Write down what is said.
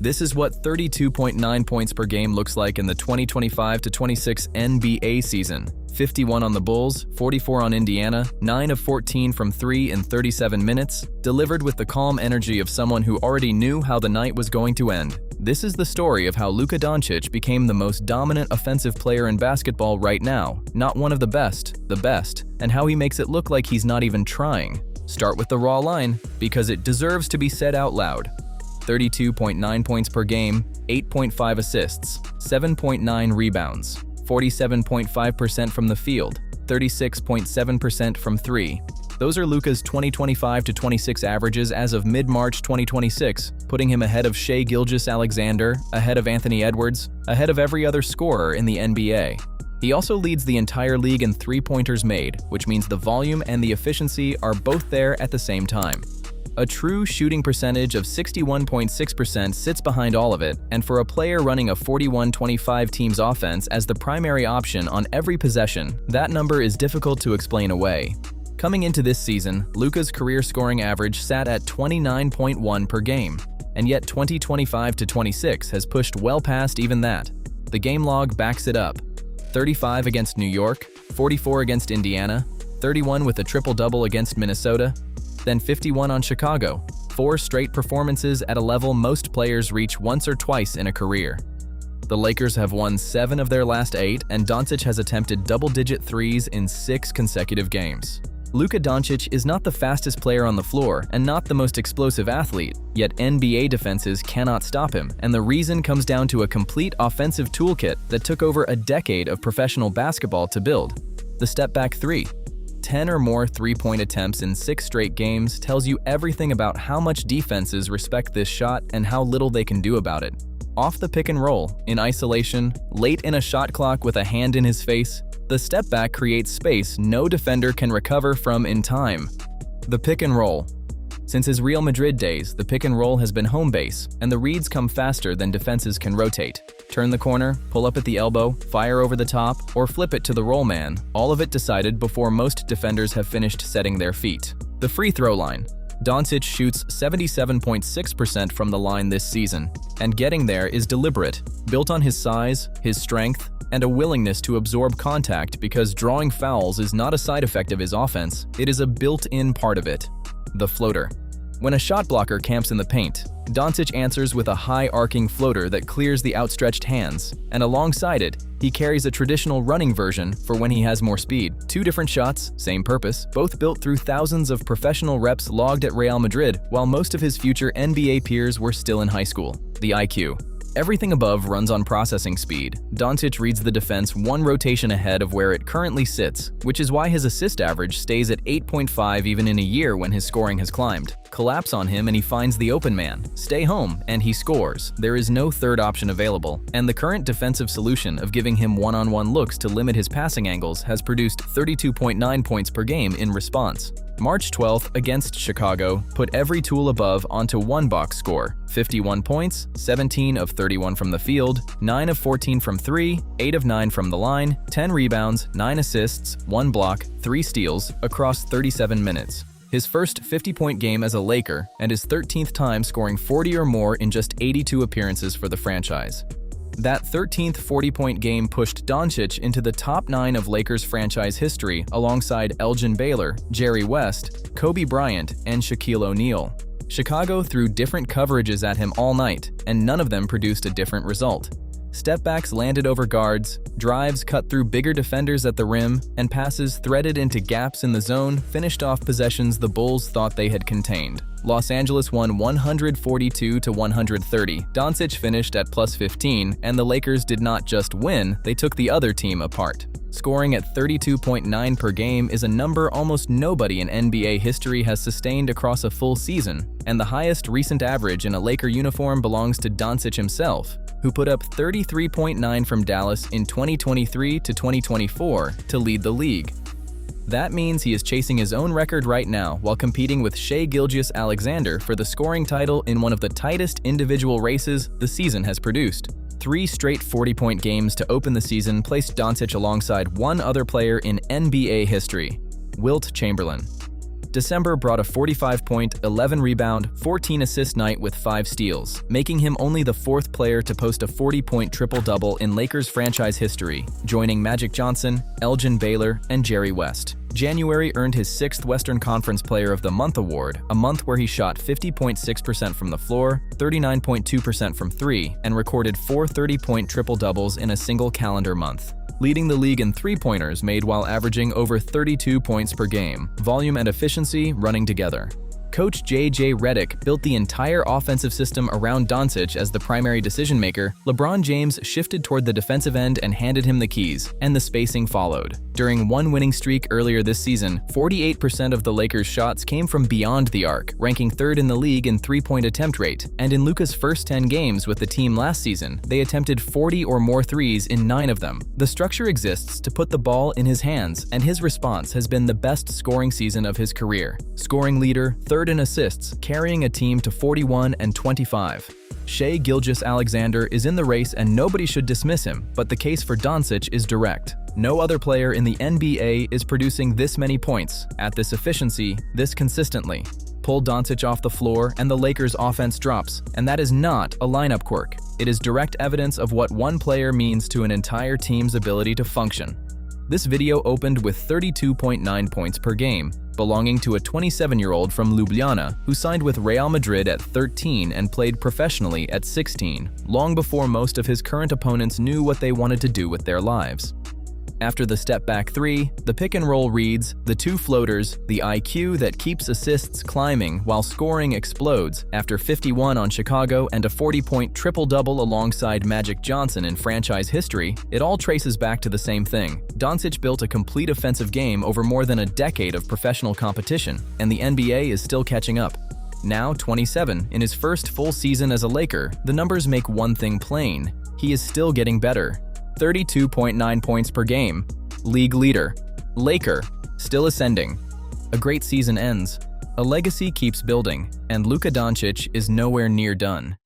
This is what 32.9 points per game looks like in the 2025-26 NBA season. 51 on the Bulls, 44 on Indiana, 9 of 14 from 3 in 37 minutes, delivered with the calm energy of someone who already knew how the night was going to end. This is the story of how Luka Doncic became the most dominant offensive player in basketball right now, not one of the best, and how he makes it look like he's not even trying. Start with the raw line, because it deserves to be said out loud. 32.9 points per game, 8.5 assists, 7.9 rebounds, 47.5% from the field, 36.7% from 3. Those are Luka's 2025-26 averages as of mid-March 2026, putting him ahead of Shai Gilgeous-Alexander, ahead of Anthony Edwards, ahead of every other scorer in the NBA. He also leads the entire league in three-pointers made, which means the volume and the efficiency are both there at the same time. A true shooting percentage of 61.6% sits behind all of it, and for a player running a 41-25 team's offense as the primary option on every possession, that number is difficult to explain away. Coming into this season, Luka's career scoring average sat at 29.1 per game, and yet 2025-26 has pushed well past even that. The game log backs it up. 35 against New York, 44 against Indiana, 31 with a triple-double against Minnesota, then 51 on Chicago, 4 straight performances at a level most players reach once or twice in a career. The Lakers have won 7 of their last 8, and Doncic has attempted double-digit threes in 6 consecutive games. Luka Doncic is not the fastest player on the floor and not the most explosive athlete, yet NBA defenses cannot stop him, and the reason comes down to a complete offensive toolkit that took over a decade of professional basketball to build. The step-back 3. 10 or more three-point attempts in 6 straight games tells you everything about how much defenses respect this shot and how little they can do about it. Off the pick and roll, in isolation, late in a shot clock with a hand in his face, the step back creates space no defender can recover from in time. The pick and roll. Since his Real Madrid days, the pick and roll has been home base, and the reads come faster than defenses can rotate. Turn the corner, pull up at the elbow, fire over the top, or flip it to the roll man, all of it decided before most defenders have finished setting their feet. The free throw line. Doncic shoots 77.6% from the line this season, and getting there is deliberate, built on his size, his strength, and a willingness to absorb contact because drawing fouls is not a side effect of his offense, it is a built-in part of it. The floater. When a shot blocker camps in the paint, Doncic answers with a high-arcing floater that clears the outstretched hands, and alongside it, he carries a traditional running version for when he has more speed. 2 different shots, same purpose, both built through thousands of professional reps logged at Real Madrid while most of his future NBA peers were still in high school. The IQ. Everything above runs on processing speed. Doncic reads the defense 1 rotation ahead of where it currently sits, which is why his assist average stays at 8.5 even in a year when his scoring has climbed. Collapse on him and he finds the open man. Stay home and he scores. There is no third option available, and the current defensive solution of giving him one-on-one looks to limit his passing angles has produced 32.9 points per game in response. March 12th against Chicago put every tool above onto one box score. 51 points, 17 of 31 from the field, 9 of 14 from 3, 8 of 9 from the line, 10 rebounds, 9 assists, 1 block, 3 steals across 37 minutes. His first 50-point game as a Laker and his 13th time scoring 40 or more in just 82 appearances for the franchise. That 13th 40-point game pushed Doncic into the top 9 of Lakers franchise history alongside Elgin Baylor, Jerry West, Kobe Bryant, and Shaquille O'Neal. Chicago threw different coverages at him all night, and none of them produced a different result. Step-backs landed over guards, drives cut through bigger defenders at the rim, and passes threaded into gaps in the zone finished off possessions the Bulls thought they had contained. Los Angeles won 142-130. Doncic finished at +15, and the Lakers did not just win, they took the other team apart. Scoring at 32.9 per game is a number almost nobody in NBA history has sustained across a full season, and the highest recent average in a Laker uniform belongs to Doncic himself, who put up 33.9 from Dallas in 2023-2024 to lead the league. That means he is chasing his own record right now while competing with Shai Gilgeous-Alexander for the scoring title in one of the tightest individual races the season has produced. 3 straight 40-point games to open the season placed Doncic alongside one other player in NBA history, Wilt Chamberlain. December brought a 45-point, 11-rebound, 14-assist night with 5 steals, making him only the 4th player to post a 40-point triple-double in Lakers franchise history, joining Magic Johnson, Elgin Baylor, and Jerry West. January earned his 6th Western Conference Player of the Month award, a month where he shot 50.6% from the floor, 39.2% from 3, and recorded 4 30-point triple-doubles in a single calendar month, leading the league in three-pointers made while averaging over 32 points per game, volume and efficiency running together. Coach J.J. Redick built the entire offensive system around Doncic as the primary decision-maker. LeBron James shifted toward the defensive end and handed him the keys, and the spacing followed. During one winning streak earlier this season, 48% of the Lakers' shots came from beyond the arc, ranking 3rd in the league in three-point attempt rate. And in Luka's first 10 games with the team last season, they attempted 40 or more threes in 9 of them. The structure exists to put the ball in his hands, and his response has been the best scoring season of his career. Scoring leader, 3rd in assists, carrying a team to 41 and 25. Shai Gilgeous-Alexander is in the race and nobody should dismiss him, but the case for Doncic is direct. No other player in the NBA is producing this many points, at this efficiency, this consistently. Pull Doncic off the floor and the Lakers' offense drops, and that is not a lineup quirk. It is direct evidence of what one player means to an entire team's ability to function. This video opened with 32.9 points per game, belonging to a 27-year-old from Ljubljana who signed with Real Madrid at 13 and played professionally at 16, long before most of his current opponents knew what they wanted to do with their lives. After the step-back 3, the pick-and-roll reads, the 2 floaters, the IQ that keeps assists climbing while scoring explodes. After 51 on Chicago and a 40-point triple-double alongside Magic Johnson in franchise history, it all traces back to the same thing. Doncic built a complete offensive game over more than a decade of professional competition, and the NBA is still catching up. Now 27, in his first full season as a Laker, the numbers make one thing plain: he is still getting better. 32.9 points per game. League leader. Laker. Still ascending. A great season ends. A legacy keeps building, and Luka Doncic is nowhere near done.